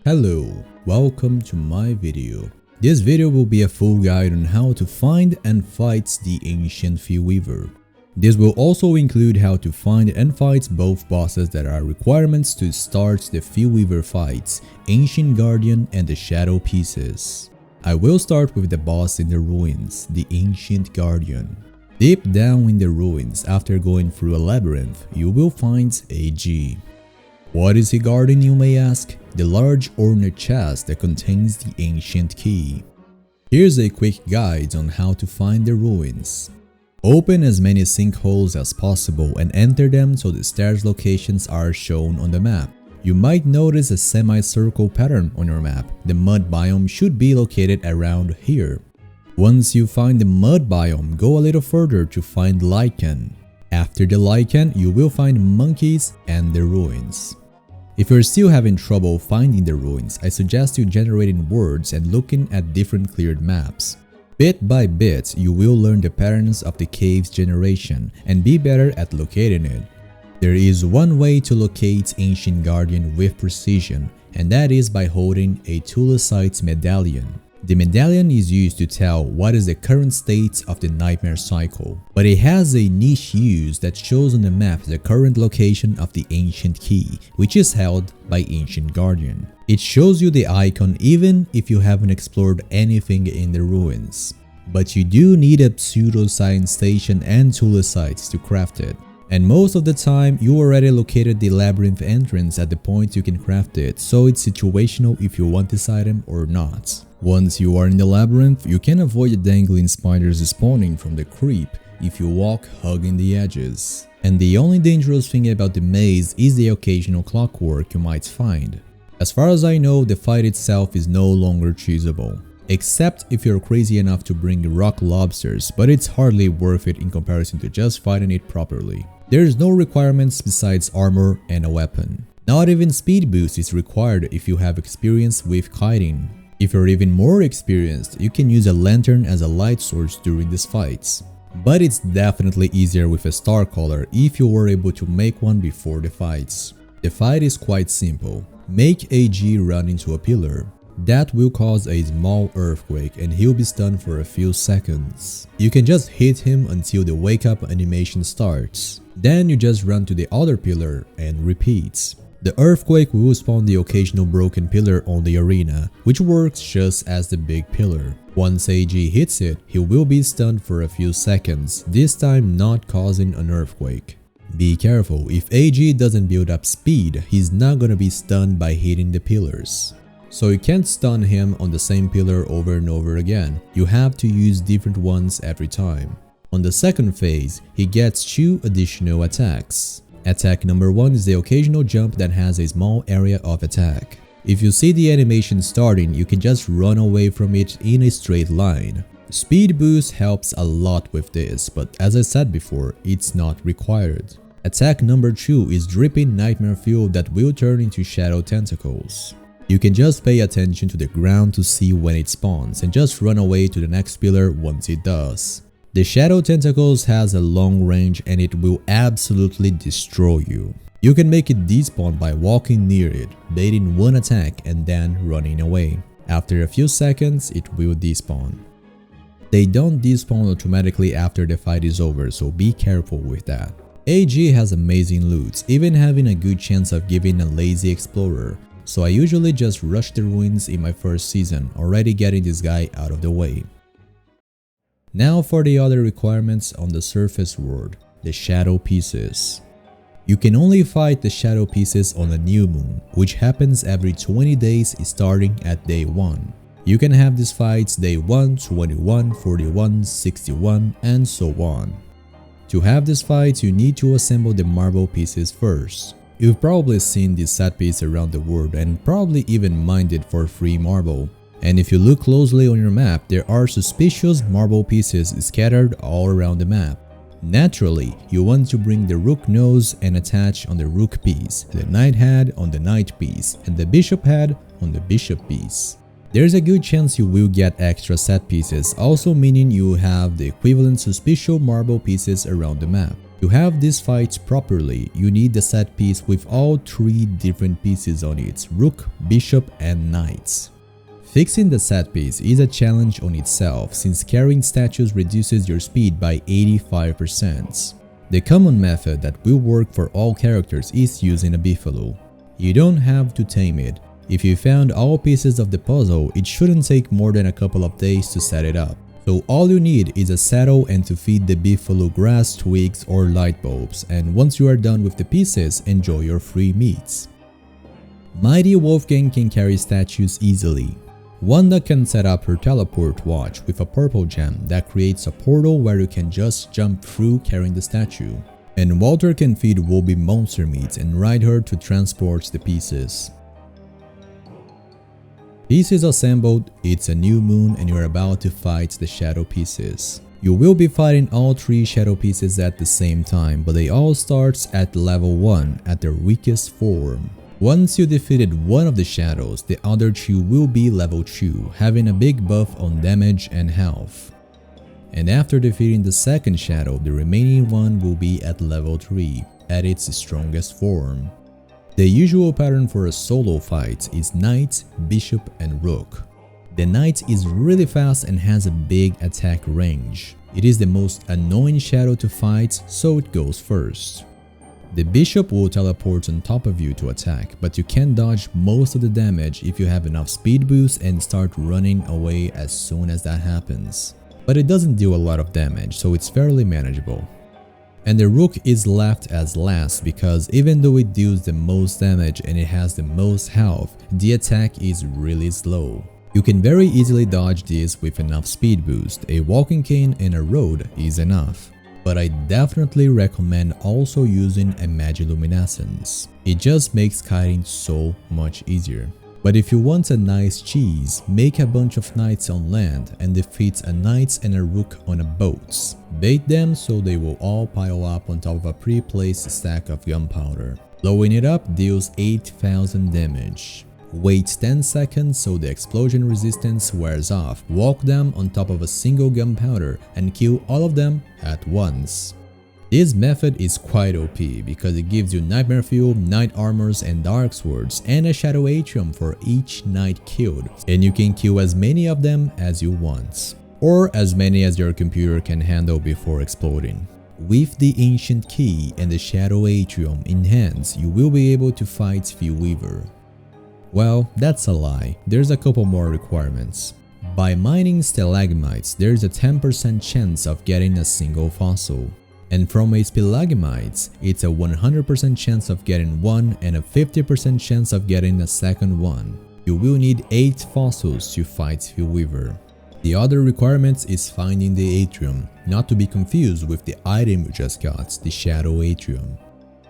Hello, welcome to my video. This video will be a full guide on how to find and fight the ancient Fuelweaver. This will also include how to find and fight both bosses that are requirements to start the Fuelweaver fights, Ancient Guardian and the Shadow Pieces. I will start with the boss in the ruins, the Ancient Guardian. Deep down in the ruins, after going through a labyrinth, you will find AG. What is he guarding, you may ask? The large ornate chest that contains the ancient key. Here's a quick guide on how to find the ruins. Open as many sinkholes as possible and enter them so the stairs locations are shown on the map. You might notice a semicircle pattern on your map. The mud biome should be located around here. Once you find the mud biome, go a little further to find lichen. After the lichen, you will find monkeys and the ruins. If you're still having trouble finding the ruins, I suggest you generating words and looking at different cleared maps. Bit by bit, you will learn the patterns of the cave's generation and be better at locating it. There is one way to locate Ancient Guardian with precision, and that is by holding a Tulicite medallion. The medallion is used to tell what is the current state of the nightmare cycle, but it has a niche use that shows on the map the current location of the ancient key, which is held by Ancient Guardian. It shows you the icon even if you haven't explored anything in the ruins. But you do need a pseudoscience station and tulicites to craft it. And most of the time, you already located the labyrinth entrance at the point you can craft it, so it's situational if you want this item or not. Once you are in the labyrinth, you can avoid the dangling spiders spawning from the creep if you walk hugging the edges. And the only dangerous thing about the maze is the occasional clockwork you might find. As far as I know, the fight itself is no longer choosable. Except if you're crazy enough to bring rock lobsters, but it's hardly worth it in comparison to just fighting it properly. There's no requirements besides armor and a weapon. Not even speed boost is required if you have experience with kiting. If you're even more experienced, you can use a lantern as a light source during these fights. But it's definitely easier with a star collar if you were able to make one before the fights. The fight is quite simple. Make AG run into a pillar. That will cause a small earthquake and he'll be stunned for a few seconds. You can just hit him until the wake up animation starts. Then you just run to the other pillar and repeat. The earthquake will spawn the occasional broken pillar on the arena, which works just as the big pillar. Once AG hits it, he will be stunned for a few seconds, this time not causing an earthquake. Be careful, if AG doesn't build up speed, he's not gonna be stunned by hitting the pillars. So you can't stun him on the same pillar over and over again, you have to use different ones every time. On the second phase, he gets 2 additional attacks. Attack number 1 is the occasional jump that has a small area of attack. If you see the animation starting, you can just run away from it in a straight line. Speed boost helps a lot with this, but as I said before, it's not required. Attack number 2 is dripping nightmare fuel that will turn into shadow tentacles. You can just pay attention to the ground to see when it spawns and just run away to the next pillar once it does. The shadow tentacles has a long range and it will absolutely destroy you. You can make it despawn by walking near it, baiting one attack and then running away. After a few seconds, it will despawn. They don't despawn automatically after the fight is over, so be careful with that. AG has amazing loot, even having a good chance of giving a lazy explorer. So I usually just rush the ruins in my first season, already getting this guy out of the way. Now for the other requirements on the surface world, the shadow pieces. You can only fight the shadow pieces on a new moon, which happens every 20 days starting at day 1. You can have these fights day 1, 21, 41, 61 and so on. To have this fight, you need to assemble the marble pieces first. You've probably seen this set piece around the world and probably even mined it for free marble. And if you look closely on your map, there are suspicious marble pieces scattered all around the map. Naturally, you want to bring the rook nose and attach on the rook piece, the knight head on the knight piece, and the bishop head on the bishop piece. There's a good chance you will get extra set pieces, also meaning you have the equivalent suspicious marble pieces around the map. To have this fight properly, you need the set piece with all 3 different pieces on it: rook, bishop and knights. Fixing the set piece is a challenge on itself since carrying statues reduces your speed by 85%. The common method that will work for all characters is using a buffalo. You don't have to tame it. If you found all pieces of the puzzle, it shouldn't take more than a couple of days to set it up. So all you need is a saddle and to feed the buffalo grass, twigs or light bulbs, and once you are done with the pieces, enjoy your free meats. Mighty Wolfgang can carry statues easily. Wanda can set up her teleport watch with a purple gem that creates a portal where you can just jump through carrying the statue. And Walter can feed Wolby monster meat and ride her to transport the pieces. Pieces assembled, it's a new moon and you're about to fight the shadow pieces. You will be fighting all 3 shadow pieces at the same time, but they all start at level 1 at their weakest form. Once you defeated one of the shadows, the other 2 will be level 2, having a big buff on damage and health. And after defeating the second shadow, the remaining one will be at level 3, at its strongest form. The usual pattern for a solo fight is knight, bishop and rook. The knight is really fast and has a big attack range. It is the most annoying shadow to fight, so it goes first. The bishop will teleport on top of you to attack, but you can dodge most of the damage if you have enough speed boost and start running away as soon as that happens. But it doesn't do a lot of damage, so it's fairly manageable. And the rook is left as last because even though it deals the most damage and it has the most health, the attack is really slow. You can very easily dodge this with enough speed boost. A walking cane and a road is enough. But I definitely recommend also using a Magiluminescence. It just makes kiting so much easier. But if you want a nice cheese, make a bunch of knights on land and defeat a knight and a rook on a boat. Bait them so they will all pile up on top of a pre-placed stack of gunpowder. Blowing it up deals 8000 damage. Wait 10 seconds so the explosion resistance wears off, walk them on top of a single gunpowder and kill all of them at once. This method is quite OP because it gives you Nightmare Fuel, Knight Armors and Dark Swords and a Shadow Atrium for each knight killed, and you can kill as many of them as you want, or as many as your computer can handle before exploding. With the Ancient Key and the Shadow Atrium in hands, you will be able to fight Fuelweaver. Well, that's a lie, there's a couple more requirements. By mining stalagmites, there's a 10% chance of getting a single fossil. And from a stalagmite, it's a 100% chance of getting one and a 50% chance of getting a second one. You will need 8 fossils to fight Fuelweaver. The other requirement is finding the Atrium, not to be confused with the item you just got, the Shadow Atrium.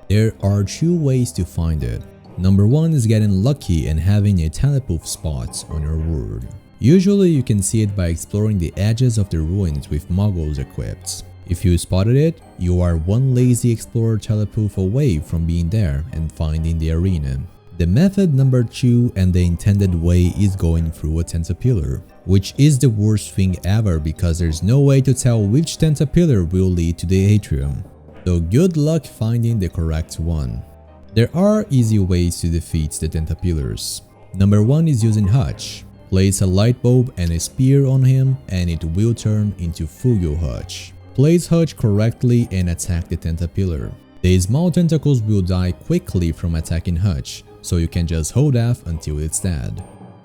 There are 2 ways to find it. Number 1 is getting lucky and having a telepoof spot on your world. Usually you can see it by exploring the edges of the ruins with moguls equipped. If you spotted it, you are one lazy explorer telepoof away from being there and finding the arena. The method number 2 and the intended way is going through a tentapillar, which is the worst thing ever because there's no way to tell which tentapillar will lead to the atrium. So good luck finding the correct one. There are easy ways to defeat the tentapillars. Number 1 is using Hutch. Place a light bulb and a spear on him and it will turn into Fugo Hutch. Place Hutch correctly and attack the tentapillar. The small tentacles will die quickly from attacking Hutch, so you can just hold F until it's dead.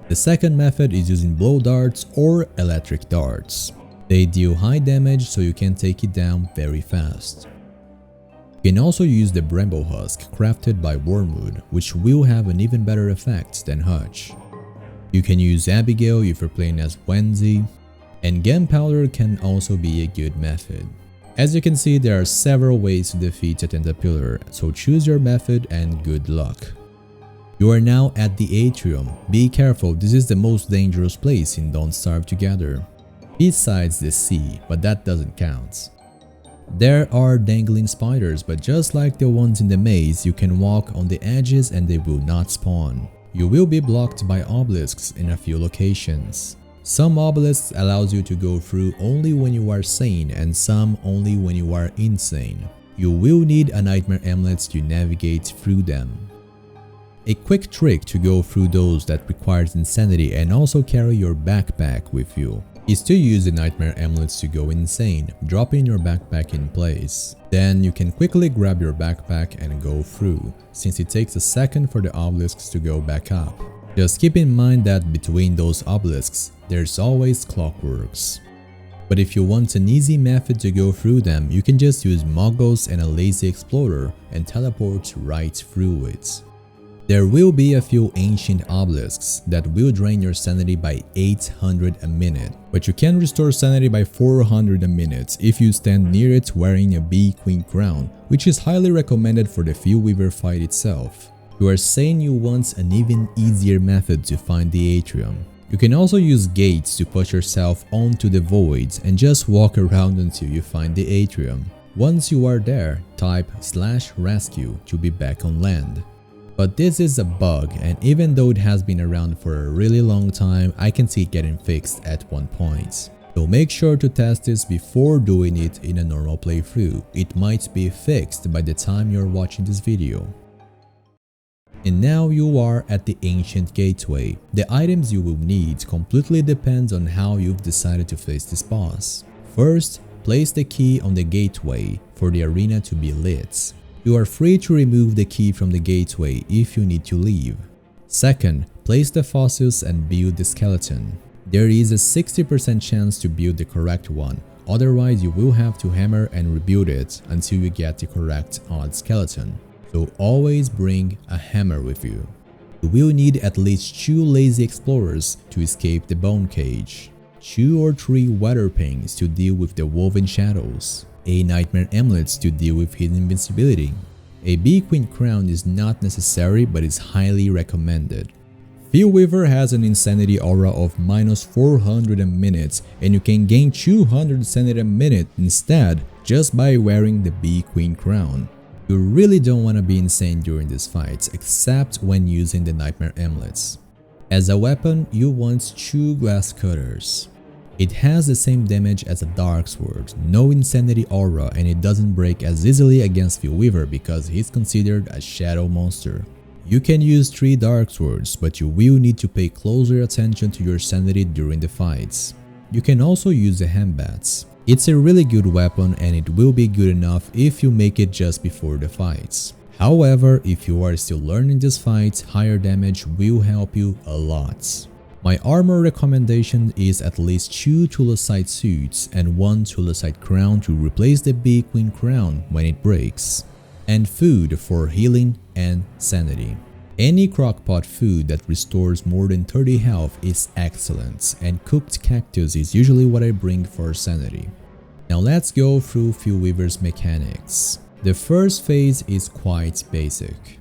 The second method is using blow darts or electric darts. They deal high damage so you can take it down very fast. You can also use the Bramble Husk crafted by Wormwood, which will have an even better effect than Hutch. You can use Abigail if you're playing as Wendy, and gunpowder can also be a good method. As you can see, there are several ways to defeat a tentapillar, so choose your method and good luck. You are now at the Atrium. Be careful, this is the most dangerous place in Don't Starve Together. Besides the sea, but that doesn't count. There are dangling spiders, but just like the ones in the maze, you can walk on the edges and they will not spawn. You will be blocked by obelisks in a few locations. Some obelisks allows you to go through only when you are sane and some only when you are insane. You will need a Nightmare Amulet to navigate through them. A quick trick to go through those that requires insanity and also carry your backpack with you is to use the Nightmare Amulets to go insane, dropping your backpack in place. Then you can quickly grab your backpack and go through, since it takes a second for the obelisks to go back up. Just keep in mind that between those obelisks, there's always clockworks. But if you want an easy method to go through them, you can just use Muggles and a lazy explorer and teleport right through it. There will be a few ancient obelisks that will drain your sanity by 800 a minute, but you can restore sanity by 400 a minute if you stand near it wearing a Bee Queen crown, which is highly recommended for the Fuelweaver fight itself. You are saying you want an even easier method to find the Atrium. You can also use gates to push yourself onto the voids and just walk around until you find the Atrium. Once you are there, type /rescue to be back on land. But this is a bug, and even though it has been around for a really long time, I can see it getting fixed at one point. So make sure to test this before doing it in a normal playthrough. It might be fixed by the time you're watching this video. And now you are at the Ancient Gateway. The items you will need completely depends on how you've decided to face this boss. First, place the key on the gateway for the arena to be lit. You are free to remove the key from the gateway if you need to leave. Second, place the fossils and build the skeleton. There is a 60% chance to build the correct one, otherwise you will have to hammer and rebuild it until you get the correct odd skeleton. So always bring a hammer with you. You will need at least 2 lazy explorers to escape the bone cage, 2 or 3 weather panes to deal with the woven shadows, a Nightmare Amulet to deal with hidden invincibility. A Bee Queen crown is not necessary but is highly recommended. Fuelweaver has an insanity aura of -400 a minute, and you can gain 200 sanity a minute instead just by wearing the Bee Queen crown. You really don't want to be insane during these fights except when using the Nightmare Amulets. As a weapon, you want 2 glass cutters. It has the same damage as a dark sword, no insanity aura, and it doesn't break as easily against Fuelweaver because he's considered a shadow monster. You can use 3 dark swords, but you will need to pay closer attention to your sanity during the fights. You can also use the handbats. It's a really good weapon and it will be good enough if you make it just before the fights. However, if you are still learning this fight, higher damage will help you a lot. My armor recommendation is at least 2 Tulasite suits and 1 Tulasite crown to replace the Bee Queen crown when it breaks, and food for healing and sanity. Any crockpot food that restores more than 30 health is excellent, and cooked cactus is usually what I bring for sanity. Now let's go through Fuelweaver's mechanics. The first phase is quite basic.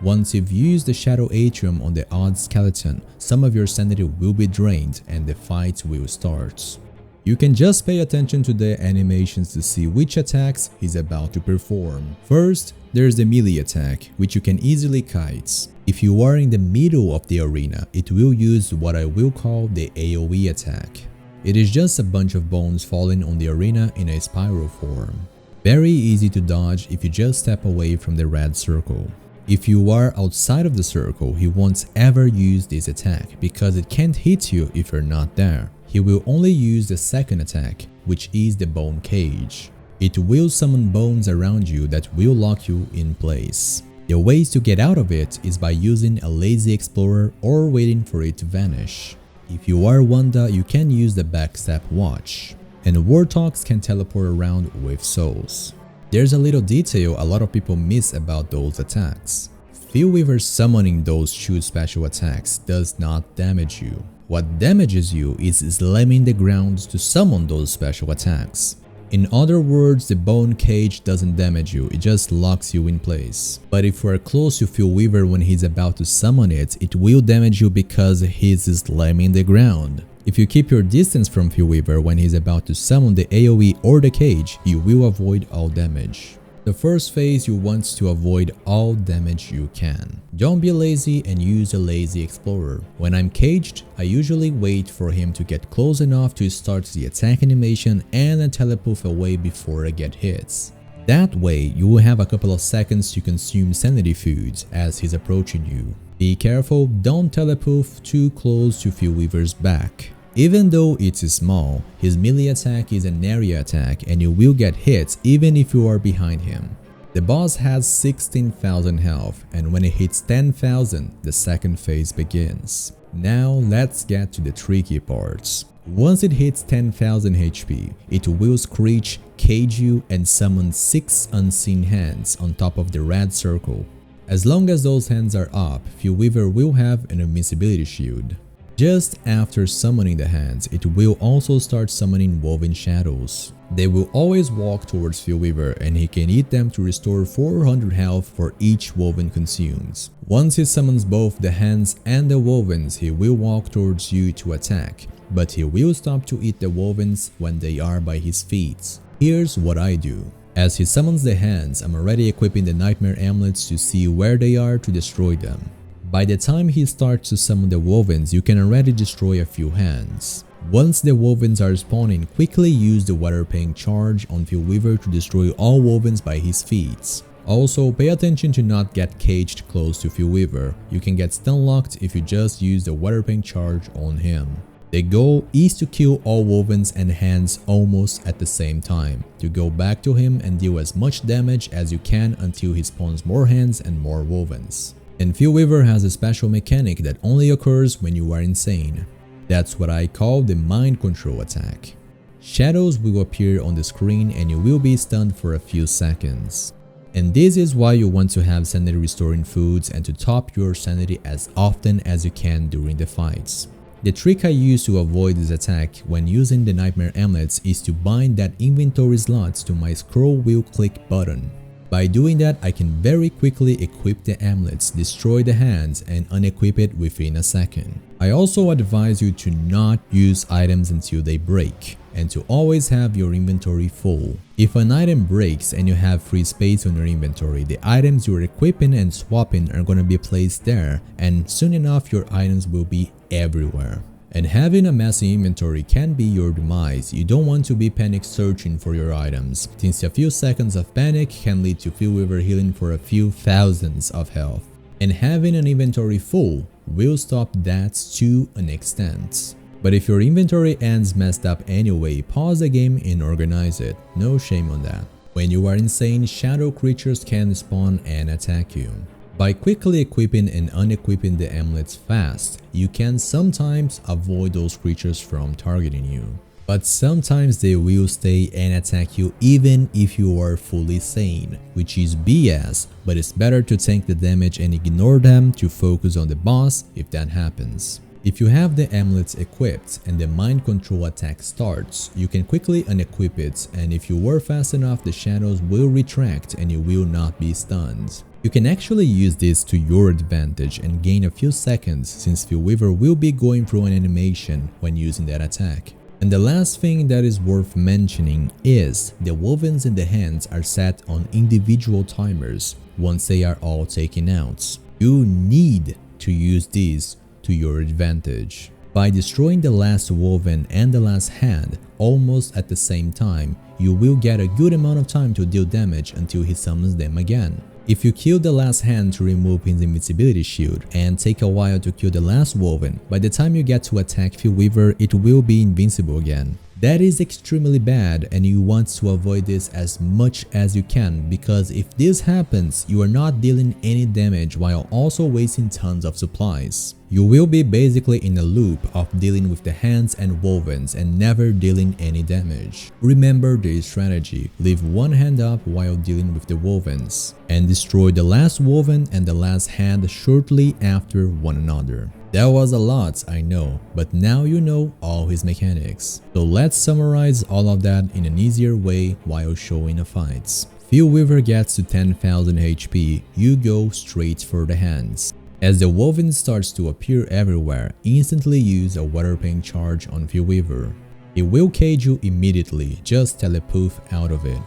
Once you've used the Shadow Atrium on the odd skeleton, some of your sanity will be drained and the fight will start. You can just pay attention to the animations to see which attacks he's about to perform. First, there's the melee attack, which you can easily kite. If you are in the middle of the arena, it will use what I will call the AoE attack. It is just a bunch of bones falling on the arena in a spiral form. Very easy to dodge if you just step away from the red circle. If you are outside of the circle, he won't ever use this attack because it can't hit you if you're not there. He will only use the second attack, which is the bone cage. It will summon bones around you that will lock you in place. The ways to get out of it is by using a lazy explorer or waiting for it to vanish. If you are Wanda, you can use the backstep watch, and warthogs can teleport around with souls. There's a little detail a lot of people miss about those attacks. Fuelweaver summoning those 2 special attacks does not damage you. What damages you is slamming the ground to summon those special attacks. In other words, the bone cage doesn't damage you, it just locks you in place. But if you are close to Fuelweaver when he's about to summon it, it will damage you because he's slamming the ground. If you keep your distance from Fuelweaver when he's about to summon the AoE or the cage, you will avoid all damage. The first phase, you want to avoid all damage you can. Don't be lazy and use a lazy explorer. When I'm caged, I usually wait for him to get close enough to start the attack animation and then telepoof away before I get hits. That way, you will have a couple of seconds to consume sanity foods as he's approaching you. Be careful, don't telepoof too close to Fuelweaver's back. Even though it's small, his melee attack is an area attack and you will get hit even if you are behind him. The boss has 16,000 health, and when it hits 10,000, the second phase begins. Now let's get to the tricky parts. Once it hits 10,000 HP, it will screech, cage you, and summon 6 unseen hands on top of the red circle. As long as those hands are up, Fuelweaver will have an invincibility shield. Just after summoning the hands, it will also start summoning woven shadows. They will always walk towards Fuelweaver and he can eat them to restore 400 health for each woven consumes. Once he summons both the hands and the wovens, he will walk towards you to attack, but he will stop to eat the wovens when they are by his feet. Here's what I do. As he summons the hands, I'm already equipping the nightmare amulets to see where they are to destroy them. By the time he starts to summon the wovens, you can already destroy a few hands. Once the wovens are spawning, quickly use the water paint charge on Fuelweaver to destroy all wovens by his feet. Also, pay attention to not get caged close to Fuelweaver. You can get stun locked if you just use the water paint charge on him. The goal is to kill all wovens and hands almost at the same time, to go back to him and deal as much damage as you can until he spawns more hands and more wovens. And Fuelweaver has a special mechanic that only occurs when you are insane. That's what I call the mind control attack. Shadows will appear on the screen and you will be stunned for a few seconds. And this is why you want to have sanity restoring foods and to top your sanity as often as you can during the fights. The trick I use to avoid this attack when using the nightmare amulets is to bind that inventory slots to my scroll wheel click button. By doing that, I can very quickly equip the amulets, destroy the hands, and unequip it within a second. I also advise you to not use items until they break, and to always have your inventory full. If an item breaks and you have free space on your inventory, the items you're equipping and swapping are gonna be placed there, and soon enough your items will be everywhere. And having a messy inventory can be your demise. You don't want to be panic searching for your items, since a few seconds of panic can lead to Fuelweaver healing for a few thousands of health. And having an inventory full will stop that to an extent. But if your inventory ends messed up anyway, pause the game and organize it. No shame on that. When you are insane, shadow creatures can spawn and attack you. By quickly equipping and unequipping the amulets fast, you can sometimes avoid those creatures from targeting you. But sometimes they will stay and attack you even if you are fully sane, which is BS, but it's better to tank the damage and ignore them to focus on the boss if that happens. If you have the amulets equipped and the mind control attack starts, you can quickly unequip it, and if you were fast enough, the shadows will retract and you will not be stunned. You can actually use this to your advantage and gain a few seconds, since Fuelweaver will be going through an animation when using that attack. And the last thing that is worth mentioning is the wovens in the hands are set on individual timers once they are all taken out. You need to use these to your advantage. By destroying the last woven and the last hand almost at the same time, you will get a good amount of time to deal damage until he summons them again. If you kill the last hand to remove his invincibility shield and take a while to kill the last woven, by the time you get to attack Fuelweaver, it will be invincible again. That is extremely bad, and you want to avoid this as much as you can, because if this happens, you are not dealing any damage while also wasting tons of supplies. You will be basically in a loop of dealing with the hands and wovens and never dealing any damage. Remember this strategy: leave one hand up while dealing with the wovens, and destroy the last woven and the last hand shortly after one another. That was a lot, I know, but now you know all his mechanics. So let's summarize all of that in an easier way while showing the fights. Fuelweaver gets to 10,000 HP, you go straight for the hands. As the woven starts to appear everywhere, instantly use a water paint charge on Fuelweaver. It will cage you immediately, just telepoof out of it.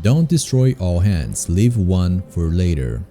Don't destroy all hands, leave one for later.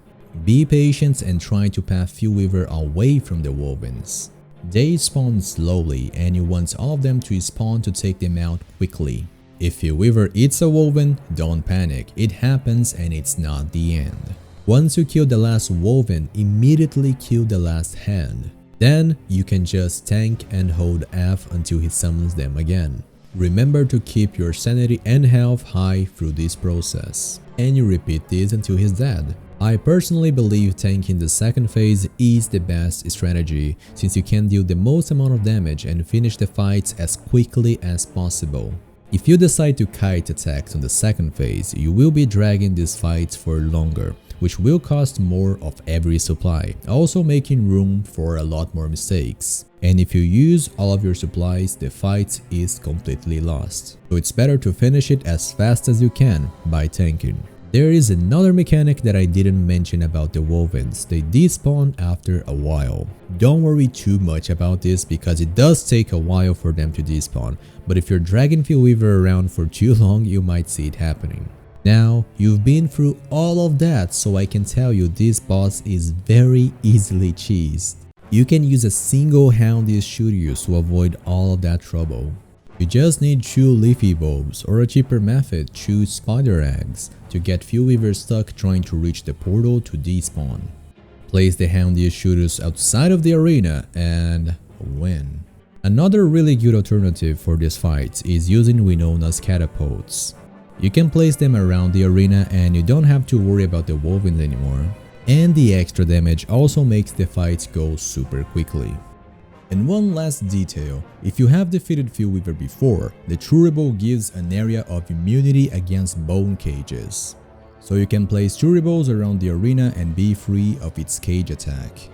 Be patient and try to path Fuelweaver away from the wovens. They spawn slowly and you want all of them to spawn to take them out quickly. If Fuelweaver eats a woven, don't panic, it happens and it's not the end. Once you kill the last woven, immediately kill the last hand. Then you can just tank and hold F until he summons them again. Remember to keep your sanity and health high through this process, and you repeat this until he's dead. I personally believe tanking the second phase is the best strategy, since you can deal the most amount of damage and finish the fights as quickly as possible. If you decide to kite attacks on the second phase, you will be dragging these fights for longer, which will cost more of every supply, also making room for a lot more mistakes. And if you use all of your supplies, the fight is completely lost. So it's better to finish it as fast as you can by tanking. There is another mechanic that I didn't mention about the wovens. They despawn after a while. Don't worry too much about this because it does take a while for them to despawn, but if you're dragging Fuelweaver around for too long, you might see it happening. Now, you've been through all of that, so I can tell you this boss is very easily cheesed. You can use a single Houndiest Shootius to avoid all of that trouble. You just need 2 leafy bulbs, or a cheaper method, choose spider eggs, to get Fuelweaver stuck trying to reach the portal to despawn. Place the Houndiest Shootius outside of the arena and win. Another really good alternative for this fight is using Winona's catapults. You can place them around the arena and you don't have to worry about the wovens anymore. And the extra damage also makes the fight go super quickly. And one last detail, if you have defeated Fuelweaver before, the Churrible gives an area of immunity against bone cages. So you can place Churribles around the arena and be free of its cage attack.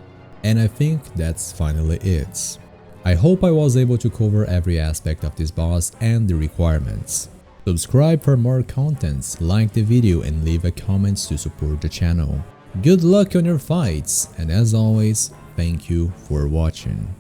And I think that's finally it. I hope I was able to cover every aspect of this boss and the requirements. Subscribe for more contents, like the video and leave a comment to support the channel. Good luck on your fights, and as always, thank you for watching.